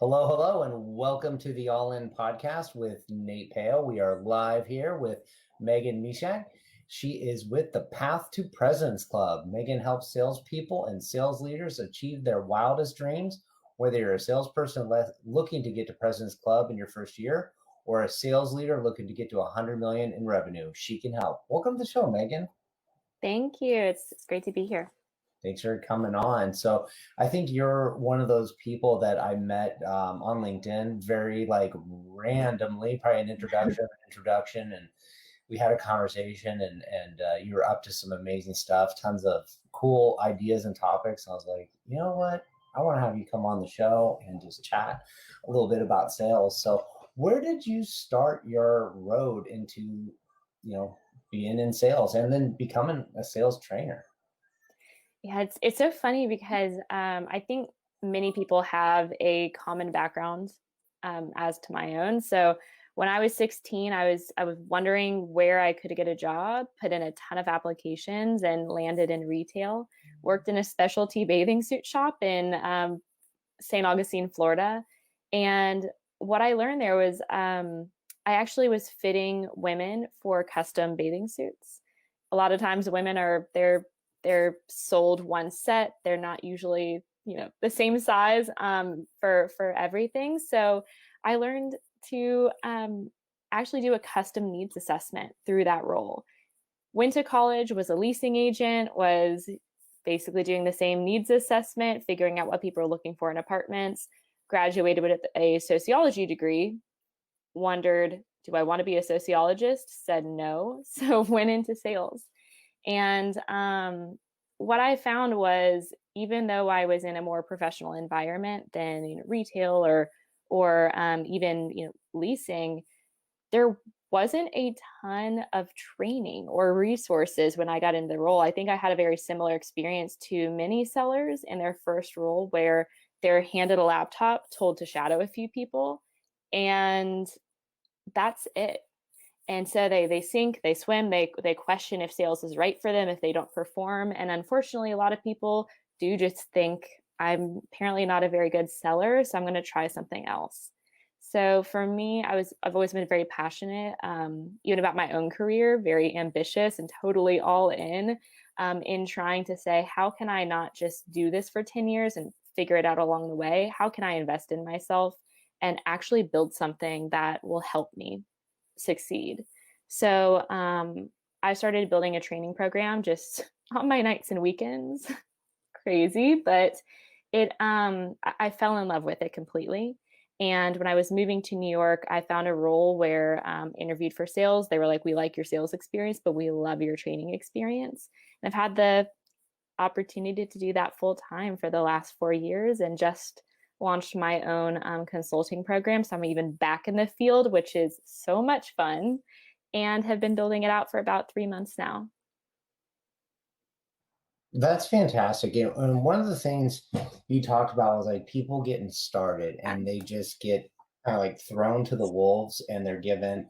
Hello, hello, and welcome to the All In podcast with Nate Pale. We are live here with Meghann Misiak. She is with the Path to Presence Club. Meghann helps salespeople and sales leaders achieve their wildest dreams, whether you're a salesperson looking to get to President's Club in your first year or a sales leader looking to get to 100 million in revenue. She can help. Welcome to the show, Meghann. Thank you. It's great to be here. Thanks for coming on. So I think you're one of those people that I met on LinkedIn very randomly, probably an introduction, and we had a conversation and you were up to some amazing stuff, tons of cool ideas and topics. I was like, you know what? I want to have you come on the show and just chat a little bit about sales. So where did you start your road into, being in sales and then becoming a sales trainer? Yeah, it's so funny because I think many people have a common background as to my own. So when I was 16, I was wondering where I could get a job, put in a ton of applications, and landed in retail. Worked in a specialty bathing suit shop in St. Augustine, Florida, and what I learned there was I actually was fitting women for custom bathing suits. A lot of times, women they're sold one set. They're not usually, the same size for everything. So I learned to actually do a custom needs assessment through that role. Went to college, was a leasing agent, was basically doing the same needs assessment, figuring out what people are looking for in apartments, graduated with a sociology degree, wondered, do I want to be a sociologist? Said no. So went into sales. And what I found was, even though I was in a more professional environment than retail or even leasing, there wasn't a ton of training or resources when I got into the role. I think I had a very similar experience to many sellers in their first role, where they're handed a laptop, told to shadow a few people, and that's it. And so they sink, they swim, they question if sales is right for them if they don't perform. And unfortunately, a lot of people do just think, I'm apparently not a very good seller, so I'm going to try something else. So for me, I've always been very passionate, even about my own career, very ambitious and totally all in trying to say, how can I not just do this for 10 years and figure it out along the way? How can I invest in myself and actually build something that will help me succeed? So I started building a training program just on my nights and weekends. Crazy, but I fell in love with it completely. And when I was moving to New York, I found a role where interviewed for sales. They were like, we like your sales experience, but we love your training experience. And I've had the opportunity to do that full time for the last 4 years, and just launched my own consulting program. So I'm even back in the field, which is so much fun, and have been building it out for about 3 months now. That's fantastic. And one of the things you talked about was people getting started and they just get kind of thrown to the wolves, and they're given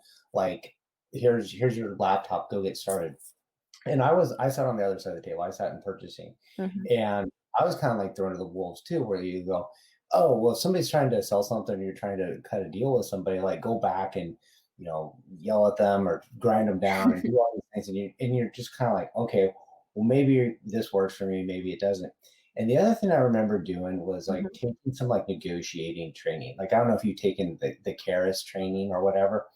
here's your laptop, go get started. And I sat on the other side of the table. I sat in purchasing, and I was kind of thrown to the wolves too, where you go, oh, well, if somebody's trying to sell something, and you're trying to cut a deal with somebody, go back and, yell at them or grind them down and do all these things. And you're just kind of okay, well, maybe this works for me, maybe it doesn't. And the other thing I remember doing was taking some negotiating training. I don't know if you've taken the Karis training or whatever,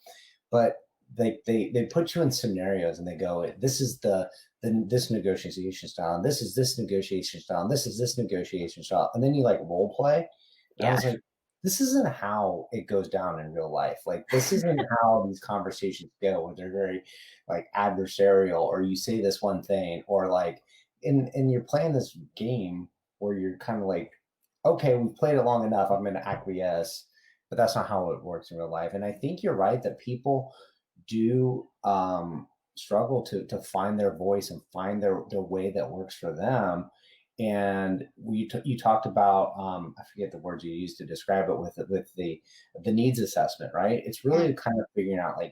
but they put you in scenarios and they go, this is this negotiation style, and this is this negotiation style, and this is this negotiation style. And then you role play. And I was like, this isn't how it goes down in real life. This isn't how these conversations go, when they're very adversarial, or you say this one thing, or and you're playing this game where you're kind of okay, we've played it long enough, I'm going to acquiesce. But that's not how it works in real life. And I think you're right that people do struggle to find their voice and find their way that works for them. And you talked about I forget the words you used to describe it with the needs assessment, right? It's really kind of figuring out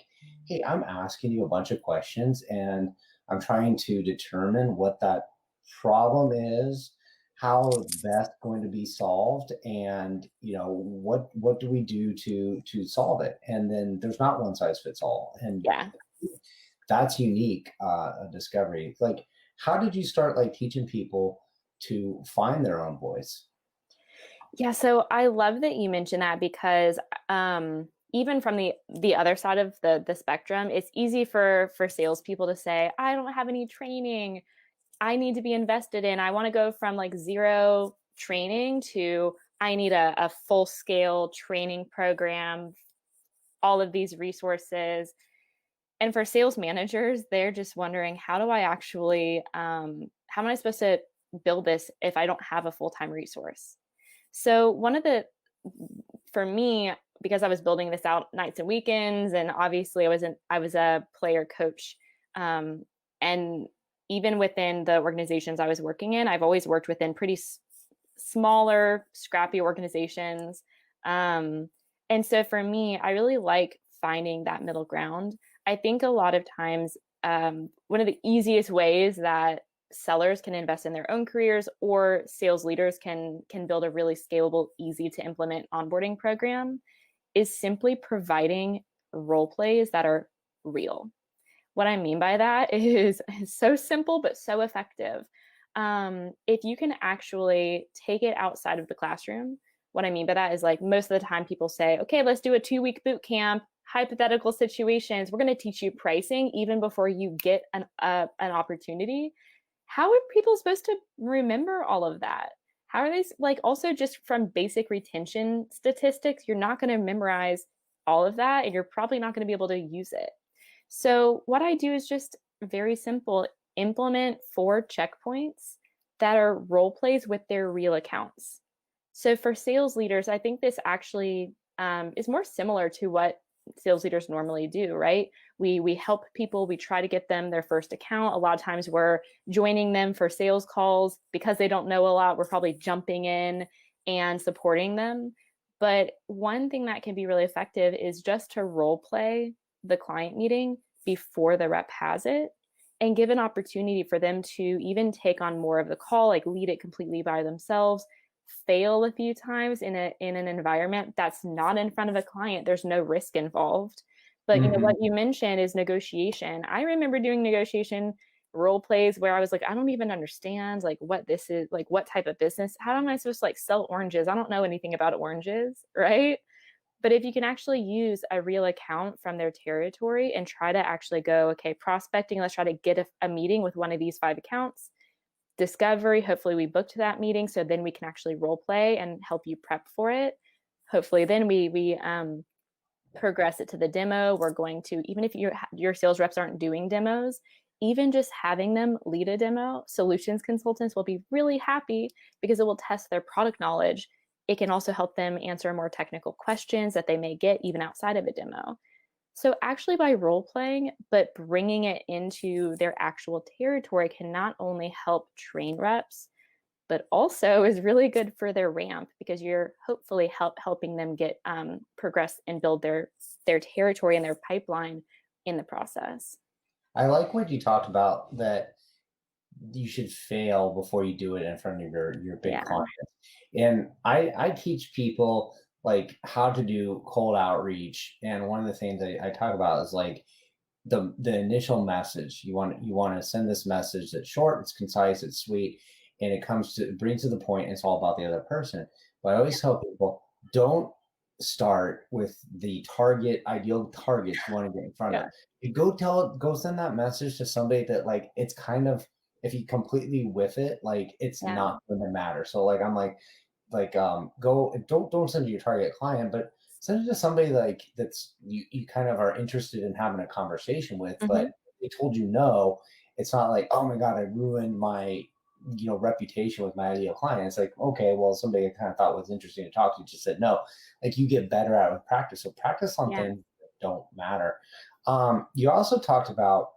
hey, I'm asking you a bunch of questions and I'm trying to determine what that problem is, how that's going to be solved, and what do we do to solve it, and then there's not one size fits all, and Yeah. that's unique, a discovery. Like, how did you start like teaching people to find their own voice? Yeah, so I love that you mentioned that because even from the other side of the spectrum, it's easy for salespeople to say, I don't have any training. I need to be invested in. I want to go from like zero training to I need a full scale training program, all of these resources. And for sales managers, they're just wondering, how do I actually, how am I supposed to build this if I don't have a full time resource? So one of the, for me, because I was building this out nights and weekends, and obviously I was a player coach, and even within the organizations I was working in, I've always worked within pretty smaller, scrappy organizations. And so for me, I really like finding that middle ground. I think a lot of times, one of the easiest ways that sellers can invest in their own careers or sales leaders can build a really scalable, easy to implement onboarding program is simply providing role plays that are real. What I mean by that is so simple but so effective. If you can actually take it outside of the classroom, what I mean by that is like most of the time people say, okay, let's do a 2-week boot camp, hypothetical situations. We're going to teach you pricing even before you get an opportunity. How are people supposed to remember all of that? How are they like also just from basic retention statistics? You're not going to memorize all of that and you're probably not going to be able to use it. So, what I do is just very simple implement 4 checkpoints that are role plays with their real accounts. So, for sales leaders, I think this actually is more similar to what sales leaders normally do, right? We help people, we try to get them their first account. A lot of times we're joining them for sales calls because they don't know a lot. We're probably jumping in and supporting them. But one thing that can be really effective is just to role play the client meeting before the rep has it and give an opportunity for them to even take on more of the call, like lead it completely by themselves, fail a few times in an environment that's not in front of a client. There's no risk involved. But Mhm. what you mentioned is negotiation. I remember doing negotiation role plays where I was like, I don't even understand like what this is, like what type of business. How am I supposed to like sell oranges? I don't know anything about oranges, right? But if you can actually use a real account from their territory and try to actually go, okay, prospecting, let's try to get a meeting with one of these 5 accounts. Discovery, hopefully we booked that meeting so then we can actually role play and help you prep for it. Hopefully then we progress it to the demo. We're going to, even if your sales reps aren't doing demos, even just having them lead a demo, solutions consultants will be really happy because it will test their product knowledge. It can also help them answer more technical questions that they may get even outside of a demo. So actually by role playing, but bringing it into their actual territory can not only help train reps, but also is really good for their ramp because you're hopefully helping them get progress and build their territory and their pipeline in the process. I like what you talked about, that you should fail before you do it in front of your big Yeah. clients. And I teach people like how to do cold outreach. And one of the things I talk about is like the initial message. You want to send this message that's short, it's concise, it's sweet, and it brings to the point, and it's all about the other person. But I always tell people, don't start with the ideal targets you want to get in front of. Yeah. You go send that message to somebody that like it's kind of, if you completely whiff it, like it's Yeah. not going to matter. So like I'm like go don't send it to your target client, but send it to somebody like that's you kind of are interested in having a conversation with, Mm-hmm. but they told you no. It's not like, oh my god, I ruined my reputation with my ideal client. It's like, okay, well, somebody I kind of thought was interesting to talk to just said no. Like, you get better at it with practice. So practice on Yeah. things that don't matter. You also talked about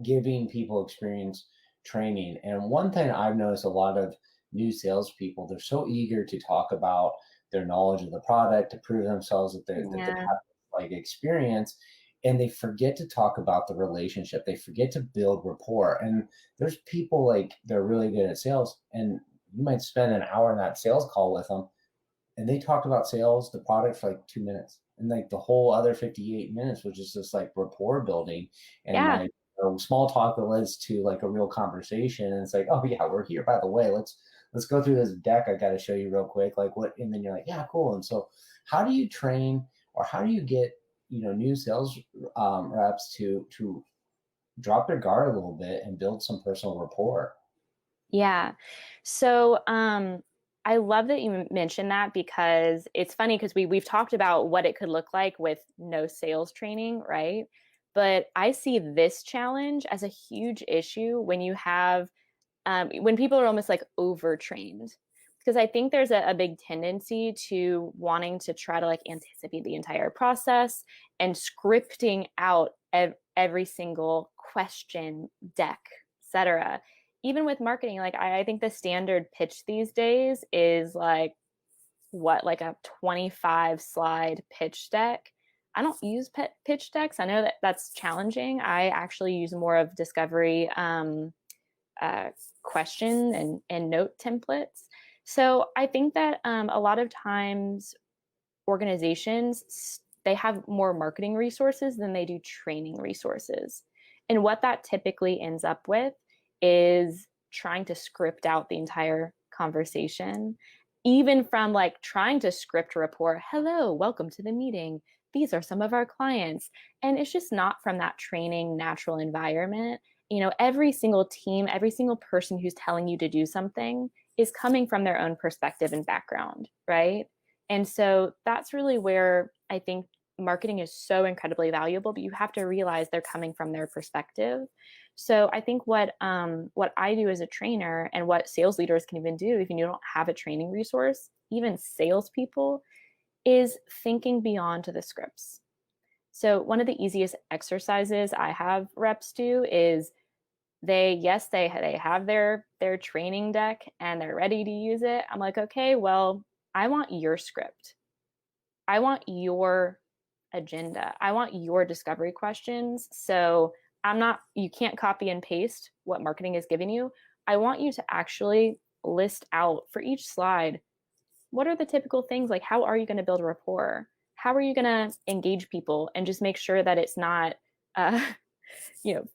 giving people experience training. And one thing I've noticed, a lot of new salespeople, they're so eager to talk about their knowledge of the product, to prove themselves that they Yeah. have like experience, and they forget to talk about the relationship. They forget to build rapport. And there's people like they're really good at sales, and you might spend an hour in that sales call with them, and they talked about sales, the product for like 2 minutes. And like the whole other 58 minutes was just like rapport building and Yeah. like small talk that leads to like a real conversation. And it's like, oh yeah, we're here. By the way, let's go through this deck. I got to show you real quick. Like what, and then you're like, yeah, cool. And so how do you train or how do you get, new sales reps to drop their guard a little bit and build some personal rapport? Yeah. So I love that you mentioned that because it's funny because we've talked about what it could look like with no sales training, right? But I see this challenge as a huge issue when you have when people are almost like overtrained. Because I think there's a big tendency to wanting to try to like anticipate the entire process and scripting out every single question, deck, etc. Even with marketing, like I think the standard pitch these days is like what, like a 25 slide pitch deck. I don't use pitch decks. I know that that's challenging. I actually use more of discovery uh, question and note templates. So I think that a lot of times organizations, they have more marketing resources than they do training resources. And what that typically ends up with is trying to script out the entire conversation, even from like trying to script a rapport. Hello, welcome to the meeting. These are some of our clients. And it's just not from that training natural environment. Every single team, every single person who's telling you to do something is coming from their own perspective and background, right? And so that's really where I think marketing is so incredibly valuable, but you have to realize they're coming from their perspective. So I think what I do as a trainer and what sales leaders can even do, if you don't have a training resource, even salespeople, is thinking beyond the scripts. So one of the easiest exercises I have reps do is they have their training deck and they're ready to use it. I'm like, okay, well, I want your script. I want your agenda. I want your discovery questions. So you can't copy and paste what marketing is giving you. I want you to actually list out for each slide, what are the typical things? Like, how are you going to build a rapport? How are you going to engage people and just make sure that it's not, uh,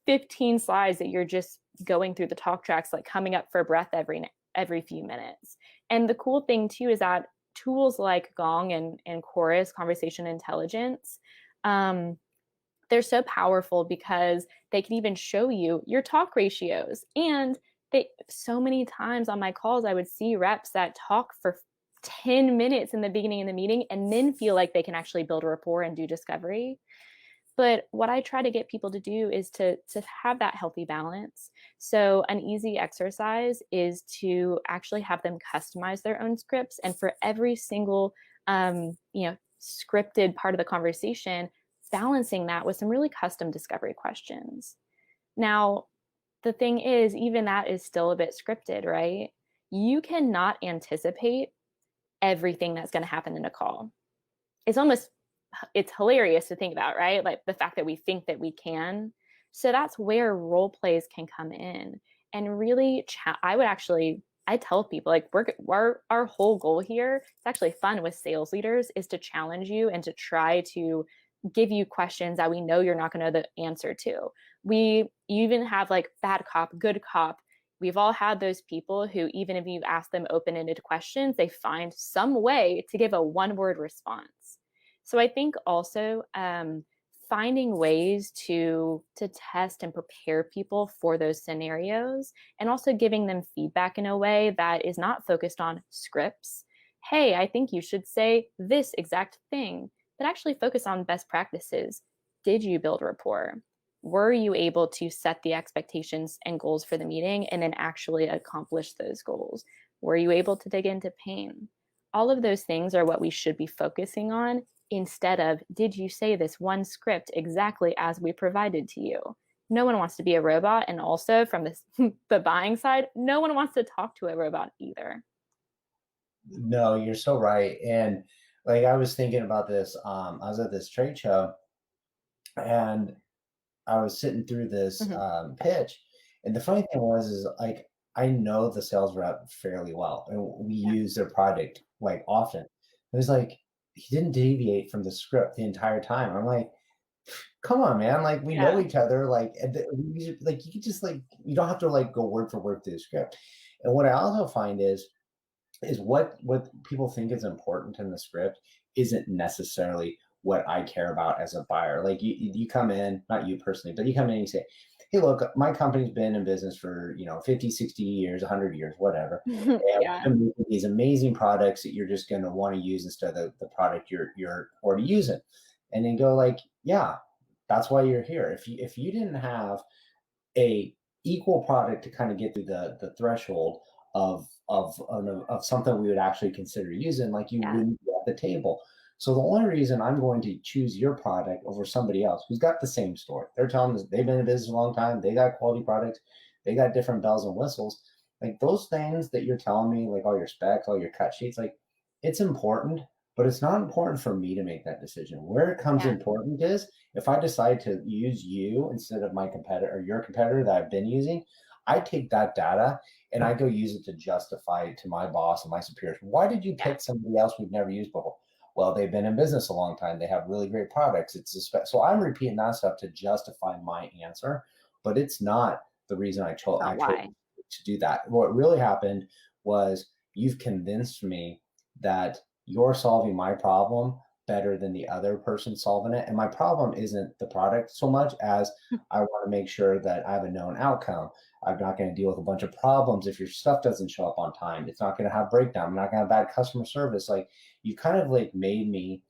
15 slides that you're just going through the talk tracks, like coming up for breath every few minutes. And the cool thing too is that tools like Gong and Chorus, Conversation Intelligence, they're so powerful because they can even show you your talk ratios. And so many times on my calls, I would see reps that talk for 10 minutes in the beginning of the meeting and then feel like they can actually build a rapport and do discovery. But what I try to get people to do is to have that healthy balance. So an easy exercise is to actually have them customize their own scripts, and for every single scripted part of the conversation, balancing that with some really custom discovery questions. Now, the thing is, even that is still a bit scripted, right? You cannot anticipate everything that's going to happen in a call. It's hilarious to think about, right? Like the fact that we think that we can. So that's where role plays can come in. And really, I tell people, like, our whole goal here, it's actually fun with sales leaders, is to challenge you and to try to give you questions that we know you're not going to know the answer to. We even have like bad cop, good cop. We've all had those people who, even if you ask them open-ended questions, they find some way to give a one-word response. So I think also finding ways to test and prepare people for those scenarios, and also giving them feedback in a way that is not focused on scripts. Hey, I think you should say this exact thing, but actually focus on best practices. Did you build rapport? Were you able to set the expectations and goals for the meeting and then actually accomplish those goals? Were you able to dig into pain? All of those things are what we should be focusing on, instead of, did you say this one script exactly as we provided to you? No one wants to be a robot. And also from the buying side, no one wants to talk to a robot either. No, you're so right. And like I was thinking about this, I was at this trade show and I was sitting through this Mm-hmm. pitch. And the funny thing was is like I know the sales rep fairly well, and we use their product like often. It was like he didn't deviate from the script the entire time. I'm like, come on, man! Like we know Yeah. each other. Like like you can just like you don't have to like go word for word through the script. And what I also find is what people think is important in the script isn't necessarily what I care about as a buyer. Like you come in, not you personally, but you come in and you say, "Hey, look, my company's been in business for, 50, 60 years, 100 years, whatever. And Yeah. we've been making these amazing products that you're just going to want to use instead of the product you're already using." And then go like, "Yeah, that's why you're here. If you didn't have a equal product to kind of get through the threshold of something we would actually consider using, like you Yeah. wouldn't be at the table." So the only reason I'm going to choose your product over somebody else who's got the same story, they're telling us they've been in business a long time, they got quality products, they got different bells and whistles, like those things that you're telling me, like all your specs, all your cut sheets, like it's important, but it's not important for me to make that decision. Where it comes Yeah. important is if I decide to use you instead of my competitor or your competitor that I've been using, I take that data and I go use it to justify it to my boss and my superiors. Why did you Yeah. pick somebody else we've never used before? Well, they've been in business a long time. They have really great products. So I'm repeating that stuff to justify my answer, but it's not the reason It's I not chose why. to do that. What really happened was you've convinced me that you're solving my problem better than the other person solving it. And my problem isn't the product so much as I want to make sure that I have a known outcome. I'm not going to deal with a bunch of problems if your stuff doesn't show up on time. It's not going to have breakdown. I'm not going to have bad customer service. Like you kind of like made me,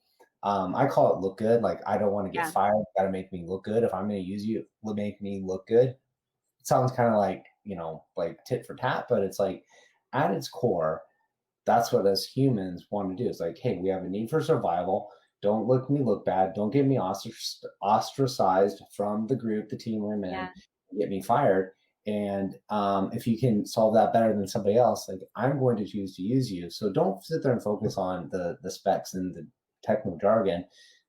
I call it look good. Like I don't want to get Yeah. fired. Got to make me look good. If I'm going to use you, will make me look good. It sounds kind of like, like tit for tat, but it's like at its core, that's what us humans want to do. It's like, hey, we have a need for survival. Don't look me look bad. Don't get me ostracized from the group, the team I'm in, Yeah. get me fired. And if you can solve that better than somebody else, like I'm going to choose to use you. So don't sit there and focus on the specs and the technical jargon.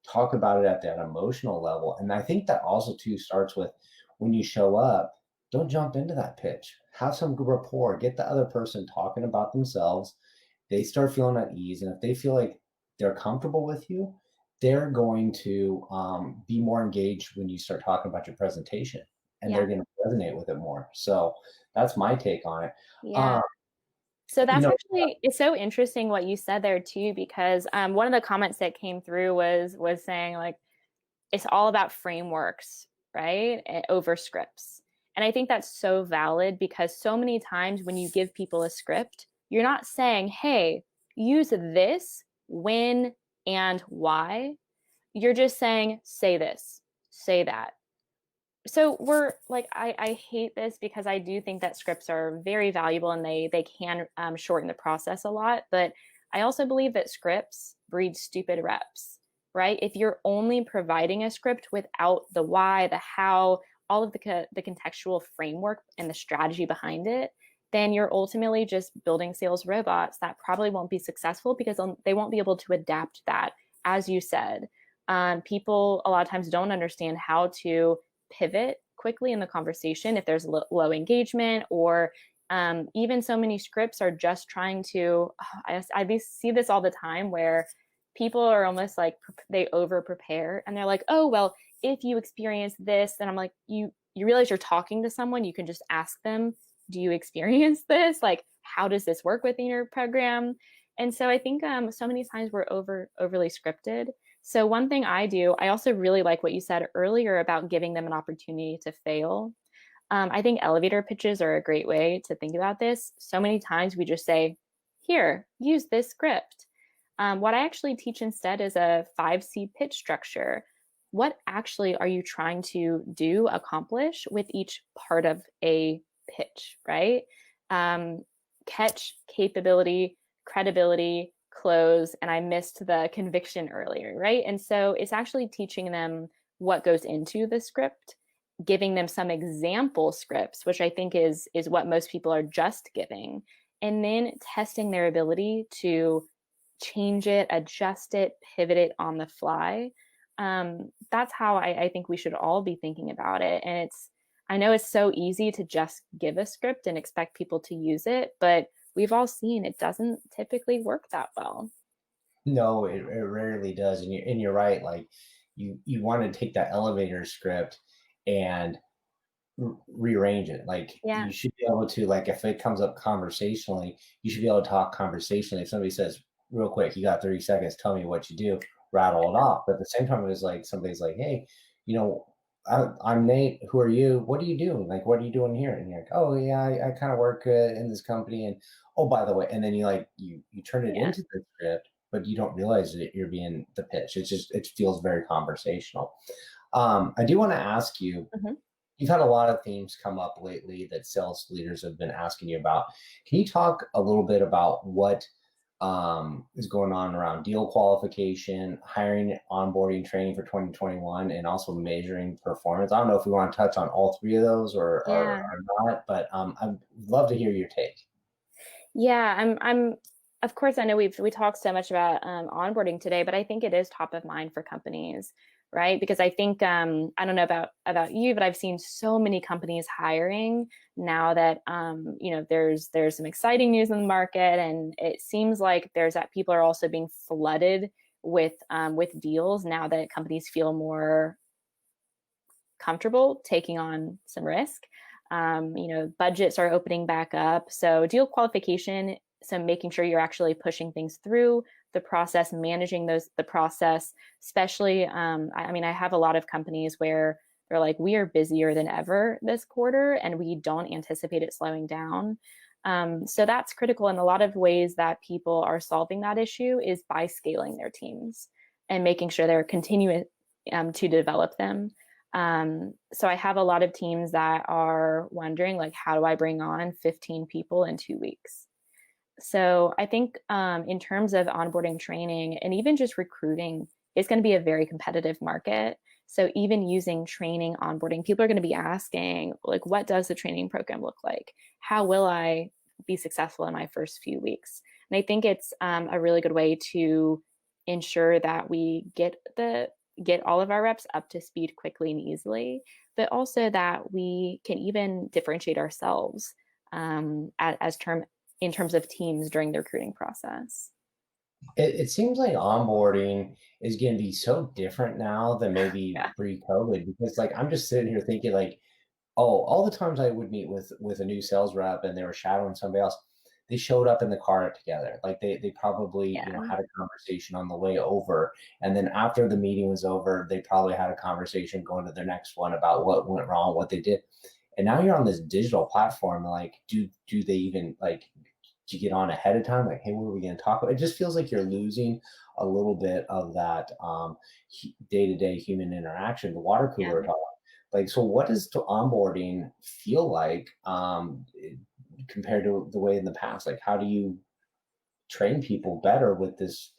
Talk about it at that emotional level. And I think that also too starts with when you show up, don't jump into that pitch. Have some good rapport. Get the other person talking about themselves. They start feeling at ease. And if they feel like they're comfortable with you, they're going to be more engaged when you start talking about your presentation and they're Yeah. going to resonate with it more. So that's my take on it. Yeah. Um, So you that's know, actually it's so interesting what you said there too, because one of the comments that came through was saying like it's all about frameworks, right? Over scripts. And I think that's so valid because so many times when you give people a script, you're not saying, hey, use this, when, and why. You're just saying, say this, say that. So we're like, I hate this because I do think that scripts are very valuable and they can shorten the process a lot. But I also believe that scripts breed stupid reps, right? If you're only providing a script without the why, the how, all of the contextual framework and the strategy behind it, then you're ultimately just building sales robots that probably won't be successful because they won't be able to adapt that. As you said, people a lot of times don't understand how to pivot quickly in the conversation if there's low engagement or even so many scripts are just trying to I see this all the time where people are almost like they over prepare and they're like, oh well, if you experience this, then I'm like, you realize you're talking to someone, you can just ask them, do you experience this, like how does this work within your program? And so I think so many times we're overly scripted. So one thing I do, I also really like what you said earlier about giving them an opportunity to fail. I think elevator pitches are a great way to think about this. So many times we just say, here, use this script. What I actually teach instead is a 5C pitch structure. What actually are you trying to do, accomplish with each part of a pitch, right? Um, Catch, capability, credibility, close, and I missed the conviction earlier, right? And so it's actually teaching them what goes into the script, giving them some example scripts, which I think is what most people are just giving, and then testing their ability to change it, adjust it, pivot it on the fly. That's how I think we should all be thinking about it. And I know it's so easy to just give a script and expect people to use it, but we've all seen it doesn't typically work that well. No, it rarely does. And you're right. Like you want to take that elevator script and rearrange it. Like Yeah. you should be able to, like, if it comes up conversationally, you should be able to talk conversationally. If somebody says, real quick, you got 30 seconds, tell me what you do, rattle it off. But at the same time, it's like somebody's like, hey, you know, I'm Nate. Who are you? What are you doing? Like, what are you doing here? And you're like, oh yeah, I kind of work in this company. And oh, by the way, and then you like you turn it Yeah. into the script, but you don't realize that you're being the pitch. It's just, it feels very conversational. I do want to ask you, Mhm. you've had a lot of themes come up lately that sales leaders have been asking you about. Can you talk a little bit about what is going on around deal qualification, hiring, onboarding, training for 2021, and also measuring performance? I don't know if we want to touch on all three of those Yeah. or not, but I'd love to hear your take. Yeah, of course, I know we talked so much about onboarding today, but I think it is top of mind for companies, right? Because I think I don't know about you, but I've seen so many companies hiring now that there's some exciting news in the market, and it seems like there's that people are also being flooded with deals now that companies feel more comfortable taking on some risk. Budgets are opening back up. So deal qualification, so making sure you're actually pushing things through the process, managing the process, especially, I have a lot of companies where they're like, we are busier than ever this quarter and we don't anticipate it slowing down. So that's critical. In a lot of ways that people are solving that issue is by scaling their teams and making sure they're continuing to develop them. So I have a lot of teams that are wondering, like, how do I bring on 15 people in 2 weeks? So I think in terms of onboarding training and even just recruiting, it's going to be a very competitive market. So even using training, onboarding, people are going to be asking, like, what does the training program look like? How will I be successful in my first few weeks? And I think it's a really good way to ensure that we get all of our reps up to speed quickly and easily, but also that we can even differentiate ourselves in terms of teams during the recruiting process. It seems like onboarding is going to be so different now than maybe Yeah. pre-COVID, because like I'm just sitting here thinking like, oh, all the times I would meet with a new sales rep and they were shadowing somebody else, they showed up in the car together. Like they probably, Yeah. had a conversation on the way over. And then after the meeting was over, they probably had a conversation going to their next one about what went wrong, what they did. And now you're on this digital platform. Like, do they even like, do you get on ahead of time? Like, hey, what are we going to talk about? It just feels like you're losing a little bit of that day-to-day human interaction, the water Yeah. cooler talk. Like, so what does the onboarding feel like compared to the way in the past? Like, how do you train people better with this,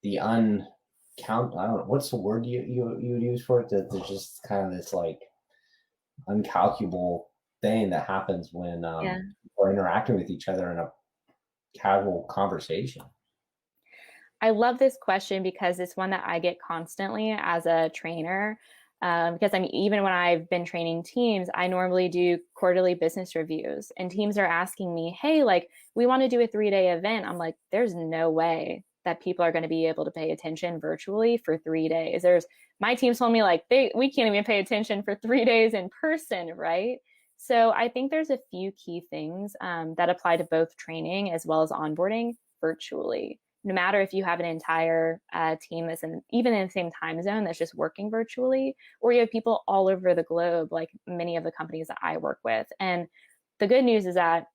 the I don't know, what's the word you would use for it? That there's just kind of this like uncalculable thing that happens when Yeah. people are interacting with each other in a casual conversation. I love this question because it's one that I get constantly as a trainer. Because even when I've been training teams, I normally do quarterly business reviews, and teams are asking me, "Hey, like we want to do a 3-day event." I'm like, "There's no way that people are going to be able to pay attention virtually for 3 days." There's my team told me like we can't even pay attention for 3 days in person, right? So I think there's a few key things that apply to both training as well as onboarding virtually, no matter if you have an entire team that's even in the same time zone that's just working virtually, or you have people all over the globe, like many of the companies that I work with. And the good news is that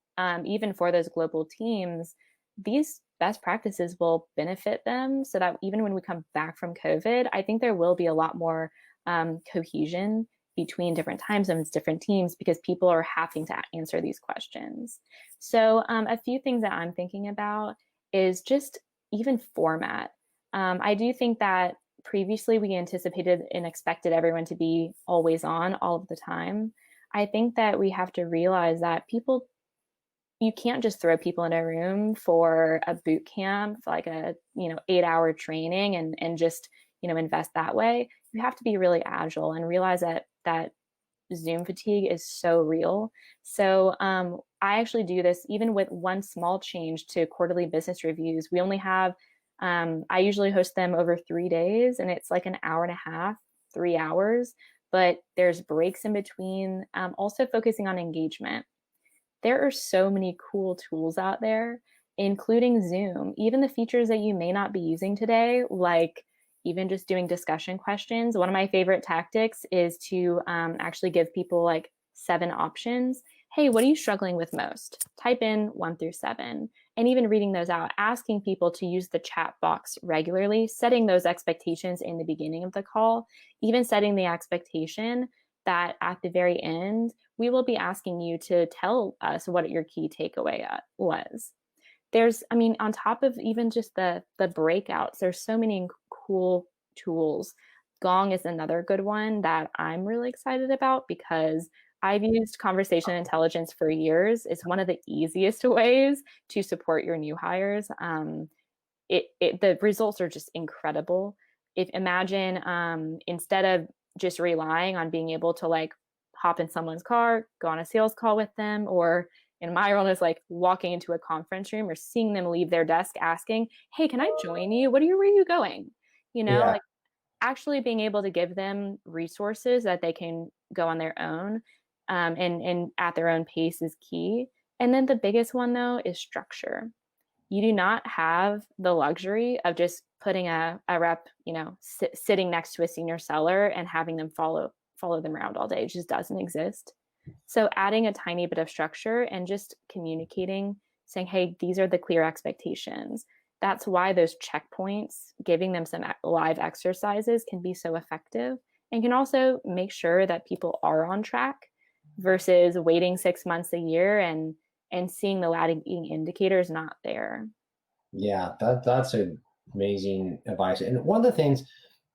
even for those global teams, these best practices will benefit them so that even when we come back from COVID, I think there will be a lot more cohesion between different time zones, different teams, because people are having to answer these questions. So a few things that I'm thinking about is just even format. I do think that previously we anticipated and expected everyone to be always on all of the time. I think that we have to realize that you can't just throw people in a room for a boot camp, for like a 8-hour training and just invest that way. You have to be really agile and realize that Zoom fatigue is so real. So I actually do this even with one small change to quarterly business reviews. We only have, I usually host them over 3 days, and it's like an hour and a half, 3 hours, but there's breaks in between. Also focusing on engagement. There are so many cool tools out there, including Zoom, even the features that you may not be using today, like even just doing discussion questions. One of my favorite tactics is to actually give people like 7 options. Hey, what are you struggling with most? Type in 1 through 7. And even reading those out, asking people to use the chat box regularly, setting those expectations in the beginning of the call, even setting the expectation that at the very end, we will be asking you to tell us what your key takeaway was. There's, I mean, on top of even just the breakouts, there's so many cool tools. Gong is another good one that I'm really excited about because I've used conversation intelligence for years. It's one of the easiest ways to support your new hires. The results are just incredible. If imagine instead of just relying on being able to like hop in someone's car, go on a sales call with them, or in my role is like walking into a conference room or seeing them leave their desk asking, hey, can I join you? Where are you going? Yeah. Like actually being able to give them resources that they can go on their own, and at their own pace is key. And then the biggest one though is structure. You do not have the luxury of just putting a rep, sitting next to a senior seller and having them follow them around all day. It just doesn't exist. So adding a tiny bit of structure and just communicating, saying, hey, these are the clear expectations. That's why those checkpoints, giving them some live exercises can be so effective and can also make sure that people are on track versus waiting 6 months, a year, and seeing the lagging indicators not there. Yeah, that's amazing advice. And one of the things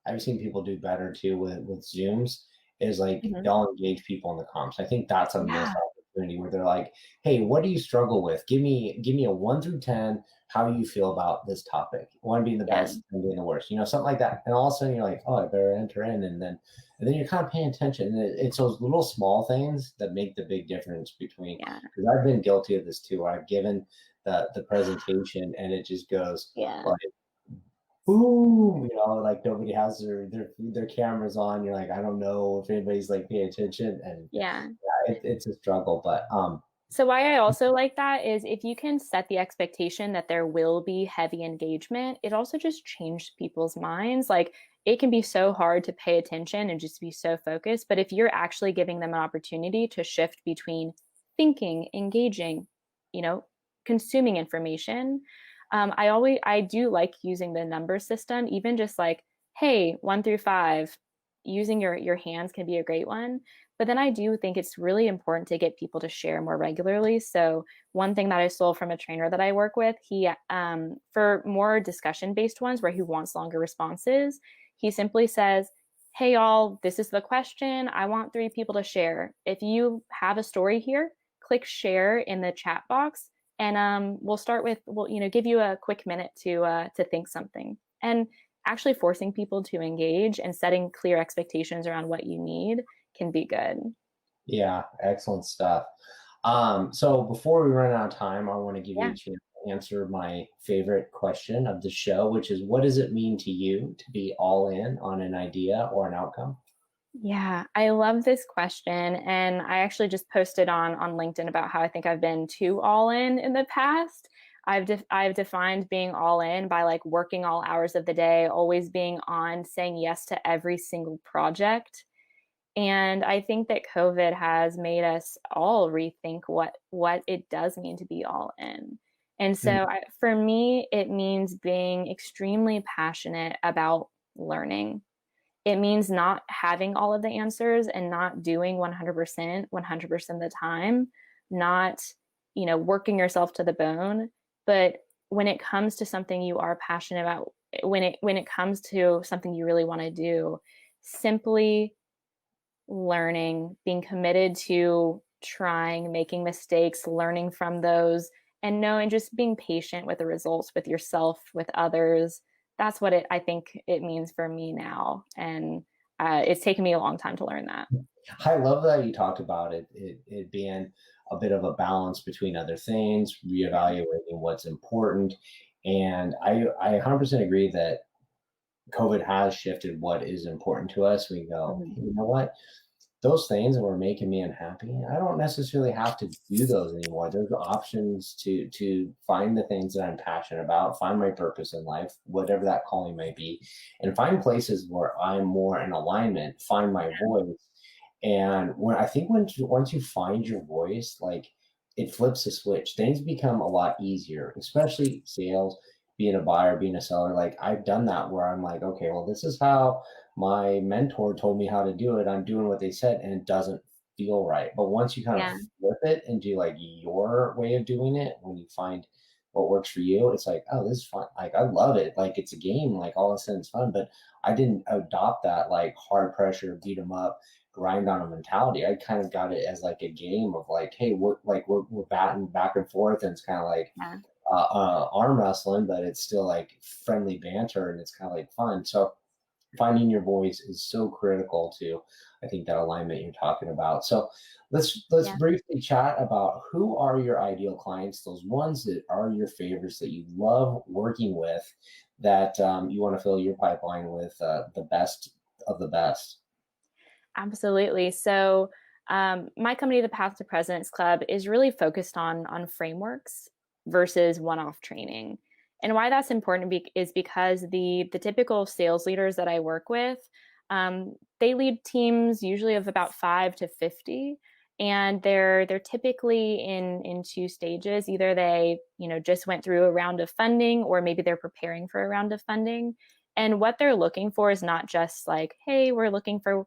I've seen people do better too with Zooms is like Mm-hmm. they'll engage people in the comms. I think that's a Yeah. missed opportunity where they're like, "Hey, what do you struggle with? Give me a 1 through 10. How you feel about this topic? One being the Yeah. best, and being the worst. Something like that." And all of a sudden, you're like, "Oh, I better enter in," and then you're kind of paying attention. And it's those little small things that make the big difference between. Yeah. Because I've been guilty of this too. Where I've given the presentation, and it just goes Yeah. like boom, like nobody has their cameras on. You're like, I don't know if anybody's like paying attention, and Yeah. yeah, it's a struggle. But So why I also like that is if you can set the expectation that there will be heavy engagement, it also just changed people's minds. Like it can be so hard to pay attention and just be so focused, but if you're actually giving them an opportunity to shift between thinking, engaging, you know, consuming information, I do like using the number system, even just like, hey, 1 through 5, using your hands can be a great one. But then I do think it's really important to get people to share more regularly. So one thing that I stole from a trainer that I work with, he for more discussion-based ones where he wants longer responses, he simply says, hey y'all, this is the question. I want 3 people to share. If you have a story here, click share in the chat box, and we'll give you a quick minute to think something. And actually forcing people to engage and setting clear expectations around what you need can be good. yeah, excellent stuff. So before we run out of time, I want to give you a Yeah. chance to answer my favorite question of the show, which is, what does it mean to you to be all in on an idea or an outcome? Yeah, I love this question. And I actually just posted on LinkedIn about how I think I've been too all in the past. I've defined being all in by like working all hours of the day, always being on, saying yes to every single project. And I think that COVID has made us all rethink what it does mean to be all in. And so for me, it means being extremely passionate about learning. It means not having all of the answers and not doing 100% of the time, not, working yourself to the bone. But when it comes to something you are passionate about, when it comes to something you really want to do, simply learning, being committed to trying, making mistakes, learning from those, and just being patient with the results, with yourself, with others. That's what I think it means for me now. And it's taken me a long time to learn that. I love that you talked about it being a bit of a balance between other things, reevaluating what's important. And I 100% agree that COVID has shifted what is important to us. We go, Mhm. "Hey, you know what? Those things that were making me unhappy, I don't necessarily have to do those anymore. There's options to find the things that I'm passionate about, find my purpose in life, whatever that calling may be, and find places where I'm more in alignment, find my voice. And when I think once you find your voice, like it flips the switch. Things become a lot easier, especially sales, being a buyer, being a seller. Like I've done that where I'm like, okay, well, this is how my mentor told me how to do it. I'm doing what they said, and it doesn't feel right. But once you kind of Yeah. flip it and do like your way of doing it, when you find what works for you, it's like, oh, this is fun. Like I love it. Like it's a game. Like all of a sudden it's fun. But I didn't adopt that like hard pressure, beat them up, grind on a mentality. I kind of got it as like a game of like, hey, we're batting back and forth, and it's kind of like Yeah. arm wrestling, but it's still like friendly banter, and it's kind of like fun. So finding your voice is so critical to, I think, that alignment you're talking about. So let's Yeah. briefly chat about who are your ideal clients, those ones that are your favorites that you love working with, that you want to fill your pipeline with the best of the best. Absolutely. So, my company, the Path to Presidents Club, is really focused on frameworks versus one-off training. And why that's important is because the typical sales leaders that I work with, they lead teams usually of about 5 to 50, and they're typically in two stages. Either they just went through a round of funding, or maybe they're preparing for a round of funding. And what they're looking for is not just like, hey, we're looking for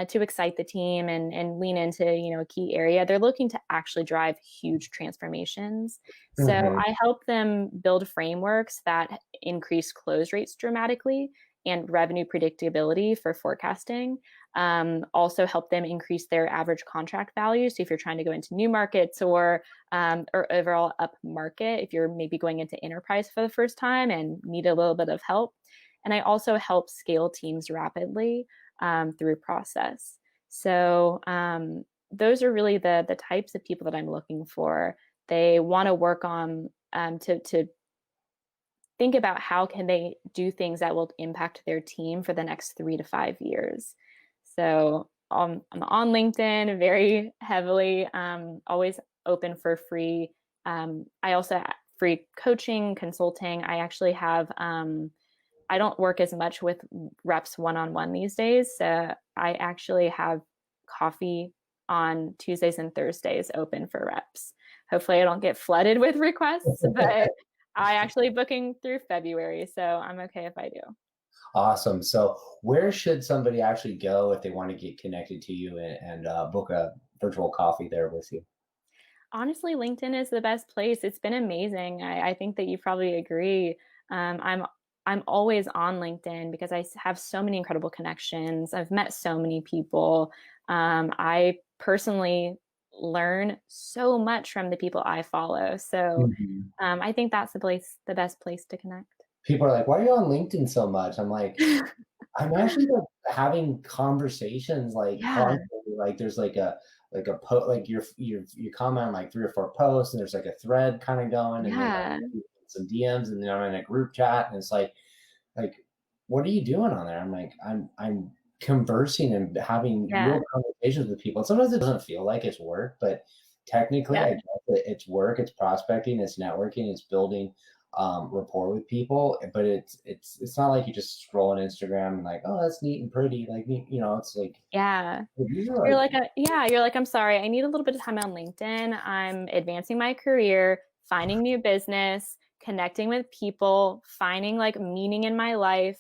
to excite the team and lean into a key area. They're looking to actually drive huge transformations. So Mhm. I help them build frameworks that increase close rates dramatically and revenue predictability for forecasting. Also help them increase their average contract value. So if you're trying to go into new markets, or overall up market, if you're maybe going into enterprise for the first time and need a little bit of help. And I also help scale teams rapidly through process. So those are really the types of people that I'm looking for. They want to work on to think about how can they do things that will impact their team for the next 3 to 5 years. So I'm on LinkedIn very heavily, always open for free. I also free coaching, consulting. I actually have I don't work as much with reps one-on-one these days. So I actually have coffee on Tuesdays and Thursdays open for reps. Hopefully I don't get flooded with requests, but I actually booking through February, so I'm okay if I do. Awesome. So where should somebody actually go if they want to get connected to you and book a virtual coffee there with you? Honestly, LinkedIn is the best place. It's been amazing. I think that you probably agree. I'm always on LinkedIn because have so many incredible connections. I've met so many people. I personally learn so much from the people I follow. So Mhm. I think that's the best place to connect. People are like, "Why are you on LinkedIn so much?" I'm like, I'm actually like having conversations like Yeah, constantly. Like there's like you comment on like 3 or 4 posts, and there's like a thread kind of going, and then yeah, some DMs, and then I'm in a group chat, and it's like what are you doing on there? I'm like, I'm conversing and having yeah, real conversations with people. And sometimes it doesn't feel like it's work, but technically yeah, I guess it's work, it's prospecting, it's networking, it's building rapport with people. But it's not like you just scroll on Instagram and like, oh, that's neat and pretty. Like it's like yeah. these are like You're like, I'm sorry, I need a little bit of time on LinkedIn. I'm advancing my career, finding new business, connecting with people, finding like meaning in my life.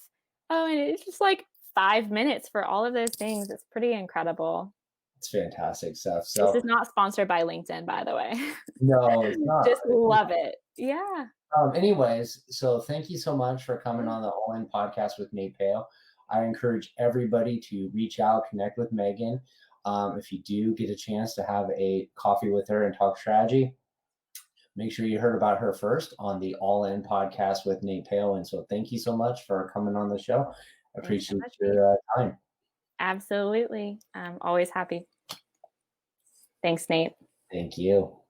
Oh, and it's just like 5 minutes for all of those things. It's pretty incredible. it's fantastic stuff. This So is not sponsored by LinkedIn, by the way. no, it's not. Just love it. Yeah. Anyways, so thank you so much for coming Yeah. on the All In podcast with Nate Pale. I encourage everybody to reach out, connect with Meghann. If you do get a chance to have a coffee with her and talk strategy, make sure you heard about her first on the All In podcast with Nate Pale. And so thank you so much for coming on the show. I Thanks so appreciate much, Pete. your time. Absolutely. I'm always happy. Thanks, Nate. Thank you.